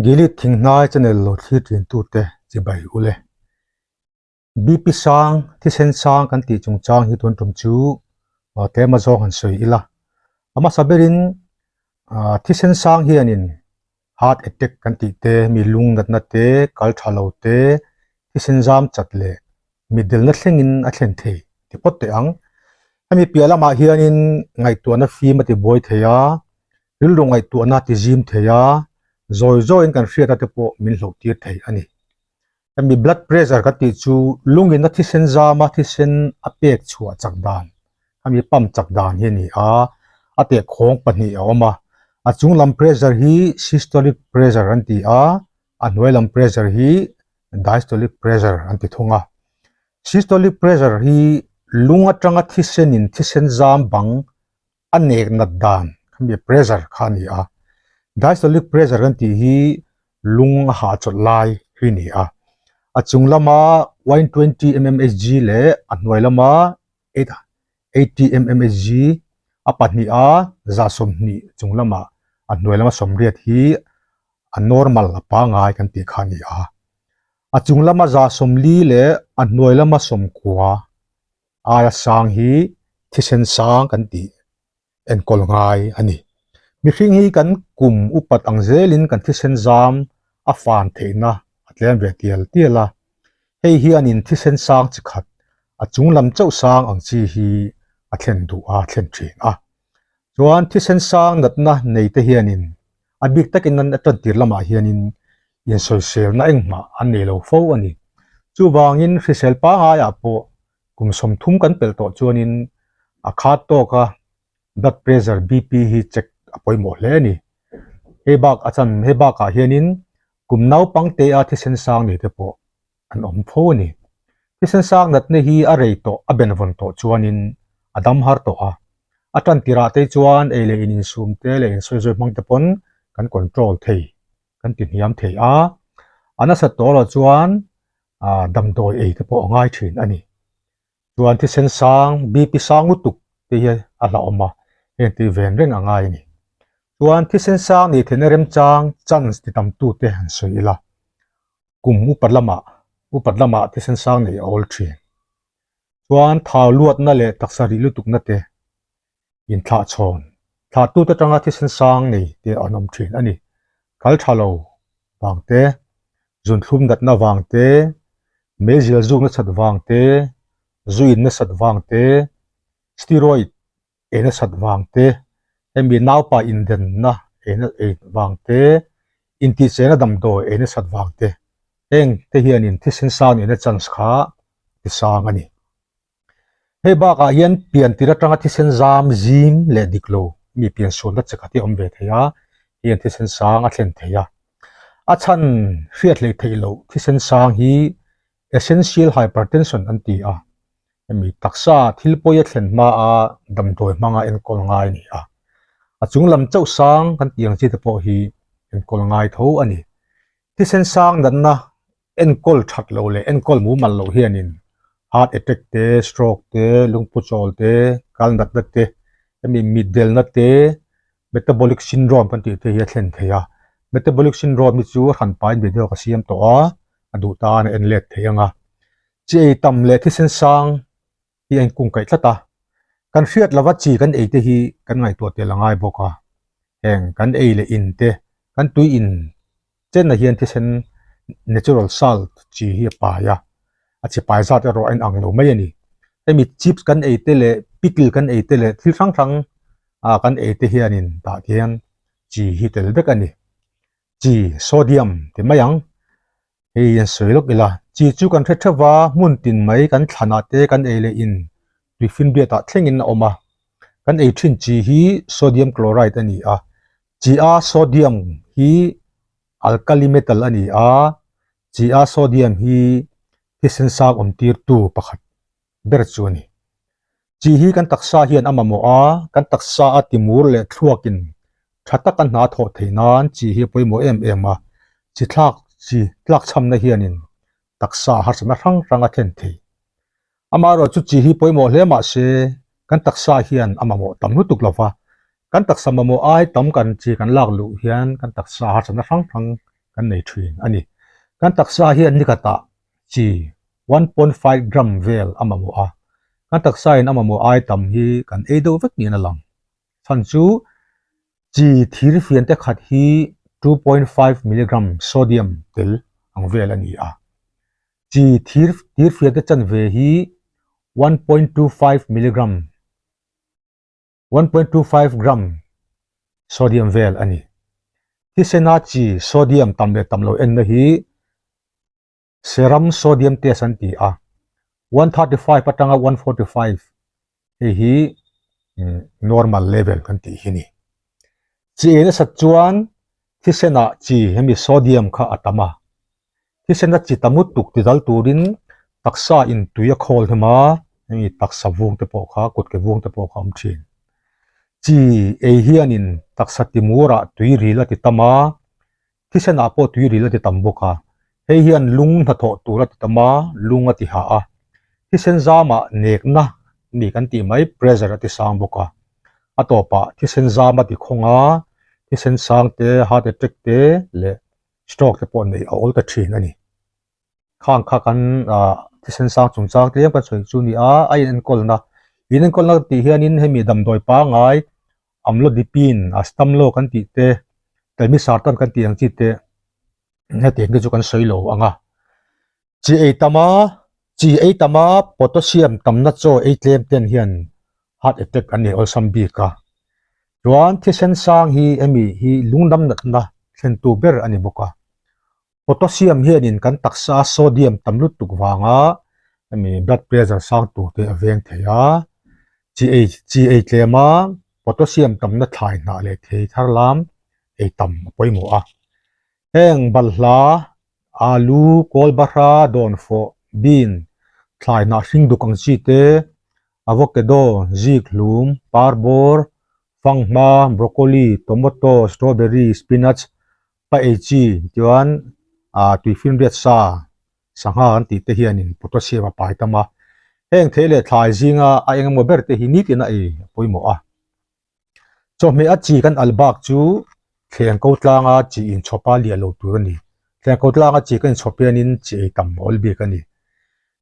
Gilit thing nai channel lo thi trin tu te chi bai ule BP sang thi sen sang kan ti chung chang hi tun tum chu te ma zo han soi ila ama saberin thi sen sang hi anin heart attack kan ti te mi lung nat na te kal thalo te thi sen jam chatle middle na thlengin a thlen thei ti pot te ang ami piala ma hi anin ngai tu na fi ma ti boy theya ril ro ngai tu na ti jim theya zoi in kan fiat ate po min hlo tir thei ani ami blood pressure ka ti chu lungin na thi sen zama thi sen apek chua chakdan ami pam chakdan hi ni ate khong pani awma achung lam pressure hi systolic pressure an ti anwai lam pressure hi diastolic pressure an ti thunga systolic pressure hi lunga tanga thi sen zam bang anek na dan ami pressure khani diastolic pressure kan ti hi lung ha chot lai hi ni achung lama 120 mmHg le anwai lama 80 mmHg apat ni za som ni chung lama anwai lama som riat hi anormal pa ngai kan ti khani achung lama za som li le anwai lama som kwa aya sang hi thisen sang kan ti en kol ngai ani mi hring hi kan kum upat ang zelin kan thi sen zam a fan theina atlen ve tiala hei hi anin thi sen sang chi khat a chung lam chau sang ang chi hi a thlen du thlen thin chuan thi sen sang natna nei te hianin a big takin nan aton tir lama hianin yen soi sel na engma an nei lo fo ani chu wangin fisel pa ya po kum som thum kan pel to chuanin a khat to ka blood pressure BP hi check apoi mo hle ni hebak achan hebak a hianin kumnau pangte thi sen sang ni te po an om pho ni thi sen sang nat ne hi a rei to a benvon to chuanin adam har to atan tira te chuan ele in sum te le in soi mang te pon kan control thei kan tin hiam thei ana sa to lo chuan dam doi e te po ngai thin ani chuan thi sen sang BP sang utuk te hi a la oma en ti ven reng angai ni chuan thi sen sang ni thenerem chang chance ti tam tu te han soi ila kum upat lama thi sen sang nei all three chuan thau luat na le taksari lutuk na te in thla chon thla tu ta tanga thi sen sang nei te anom thin ani kal thalo wangte zun thlum dat na wangte mezil zung na chat wangte zuin na sat wangte steroid ena sat wangte embi naw pa inden na ena wangte inti chena dam do ena sat wangte eng te hianin thi sen sang ena chance kha ti sang ani he ba ka hian pian tira tanga thi sen zam zim le diklo mi pian so na chakati ombe theya hian thi sen sang a thlen theya achan fiat le theilo thi sen sang hi essential hypertension an ti mi taksa thilpoya thlen ma dam doi manga en kol ngai ni achung lam chau sang kan tiang chi te po hi en kol ngai tho ani thi sen sang dan na en kol that lo le en kol mu mal lo hianin heart attack te stroke te lungpu chol te kal nat na te mi middle na te metabolic syndrome kan ti te hi thlen theya metabolic syndrome mi chu han pain video ka siam to adu ta na en let theyanga che tam le thi sen sang hi anh cùng cái thắt kan fiat lava chi kan ei te hi kan ngai to te langai boka heng kan ei le in te kan tui in chen na hian thi sen natural salt chi hi pa ya achi pai za te ro an ang lo mai ani emi chips kan ei te le pickle kan ei te le thil thang thang kan ei te hianin ta hian chi hi tel bek ani chi sodium te mayang hei an soilok ila chi chu kan thwa mun tin mai kan thana te kan ei le in rifin bia ta thlengin oma kan ei thin chi hi sodium chloride ani chi sodium hi alkali metal ani chi sodium hi hisen sak tir tu pakhat ber chu ani chi hi kan taksa hian amamo kan taksa timur le thluakin thata kan na tho theinan chi hi poimo em chi tlak cham na hianin taksa har chana rang thlen thei amaro chu chi hi poimo hlema se kan taksa hian amamo tamnu tuk lova kan taksa mamo ai tam kan chi kan lak lu hian kan taksa har chana rang kan nei thin ani kan taksa hian ni kata chi 1.5 gram vel amamu a kan taksa in amamu ai tam hi kan e do vek ni na lang chan chu chi thir fian te khat hi 2.5 milligram sodium tel ang vel ani a chi thir fian te chan ve hi 1.25 milligram 1.25 gram sodium vel ani ti sena chi sodium tam le tam lo en na hi serum sodium test an ti a 135 patanga 145 hi normal level kan ti hi ni chi ena sat chuan ti sena chi hemi sodium kha atama ti sena chi tamut tuk ti dal turin taksa in tuya khol hema hemi taksa vung te po kha kut ke vung te po kha am thin chi e hianin taksa ti mura tui ri la ti tama ti sena po tui ri la ti tam boka he hian lung na tho tu la ti tama lunga ti ha a ti sen zama nek na ni kan ti mai pressure ti sang boka atopa ti sen zama ti khonga ti sen sang te heart attack te le stroke te pon nei all ta thin ani khang kha kan ti sen sang chung chang te kan choi chu ni a ai en kol na in kol na ti hianin hemi dam doi pa ngai amlo dipin astam lo kan ti te telmi sartan kan ti ang chi te he te nge chu kan soi lo anga chi ei tama potassium tamna cho ei tlem ten hian heart attack ani ol sambi ka chuan thi sen sang hi emi hi lungdam na thlen tu ber ani boka potassium hian in kan taksa sodium tamlut tuk wanga emi blood pressure sang tu te aveng theya chi ei tlema potassium tamna thlai na le thei tharlam ei tam poimo a heng balhla alu kolbara don fo bean thlai na hring dukang chi te avocado ziklum parbor fangma broccoli tomato strawberry spinach pa ei chi chuan tui fin riat sa sangha an ti te hianin potassium a pai tama heng thele thlai zinga a engemaw ber te hi ni tina e poimo a cho me a chi kan albak chu thleng ko tlanga chi in chopa lia lo tur ani thleng ko tlanga chi kan chopianin chi tam ol bi kan ni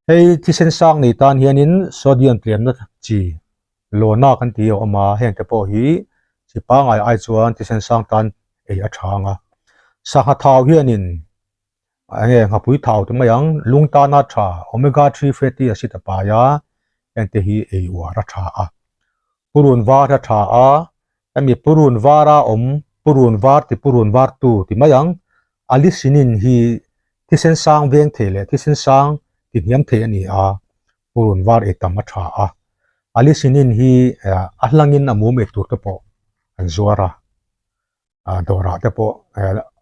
hei thi sen sang nei tan hianin sodium tlem na chi lo na kan ti ama heng te po hi chi pa ngai ai chuan thi sen sang tan ei a thanga sa ha thau hianin enge ngapui thau te mayang lungta na tha omega 3 fatty acid pa ya ente hi ei wa ra tha a purun wa ra tha a ami purun wara purun war ti purun war tu ti mayang alisinin hi thi sen sang veng thele thi sen sang ti hiam the ani a purun war e tam tha a alisinin hi ahlangin amu me tur te po an zuara dora te po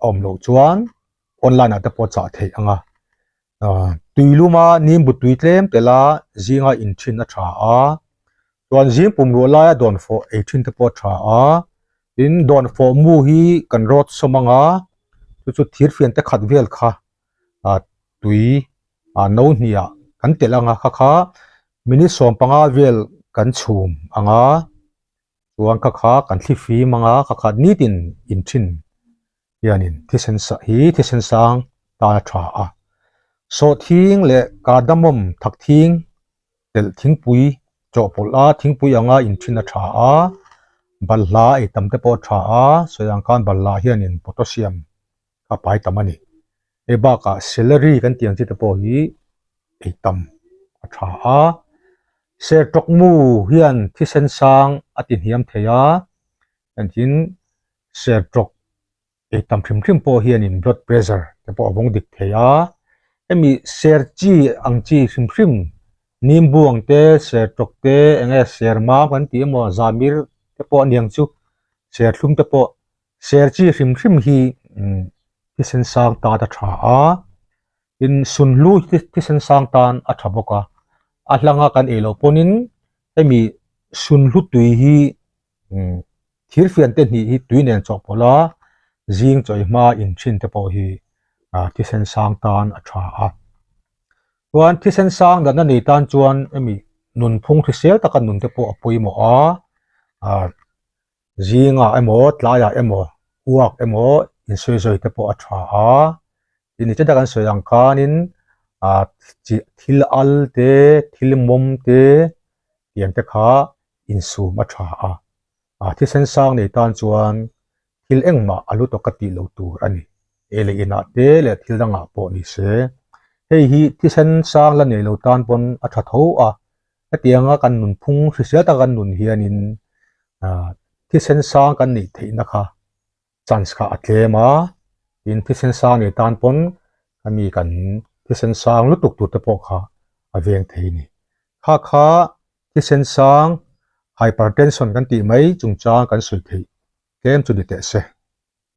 om lo chuan online ate po cha thei anga tuiluma nim bu tuitlem tela zinga in thin a tha a chuan zing pum ro la don fo 18 te po tha a in don fo mu hi kan rot somanga chu thir fian te khat vel kha tui no hnia kan telanga kha mini som panga vel kan chhum anga chuan kha kan thli fi manga kha nitin in thin hianin thi sen sang ta tha a so thing le cardamom thak thing tel thing pui cho pola thing pui anga in thin a tha a balhla e tamte po tha a soyang kan balhla hianin potassium ka pai tamani e ba ka celery kan tiang chi te po hi e tam a tha a se tok mu hian thi sen sang atin hiam theya an hin se tok e tam thim po hianin blood pressure te po bong dik theya emi ser chi ang chi thim nim buang te ser tok te enge ser ma kan ti mo zamir te po niang chu ser thlum te po ser chi thim hi thi sen sang ta ta tha a in sun lu thi sen sang tan a tha boka a hlanga kan elo ponin emi sun lu tui hi thir fian te ni hi tui nen chok pola zing choi ma in thin te po hi thi sen sang tan a tha a chuan thi sen sang da na nei tan chuan emi nun phung thi sel taka nun te po apui mo a zinga emo tlaya emo uak emo in soi soi te po a tha a tin che da kan soi ang kanin a thil al te thil mom te tiang te kha in sum a tha a thi sen sang nei tan chuan thil engma alu to kati lo tur ani ele ina te le thil danga po ni se hei hi thi sen sang la nei lo tan pon a tha tho a tianga kan nun phung hrisel ta kan nun hianin thi sen sang kan nei theina kha chance kha atlema in thi sen sang nei tan pon ami kan thi sen sang lu tuk tu te po kha aveng theini kha thi sen sang hypertension kan ti mai chung chang kan soi thei kem chu ni te se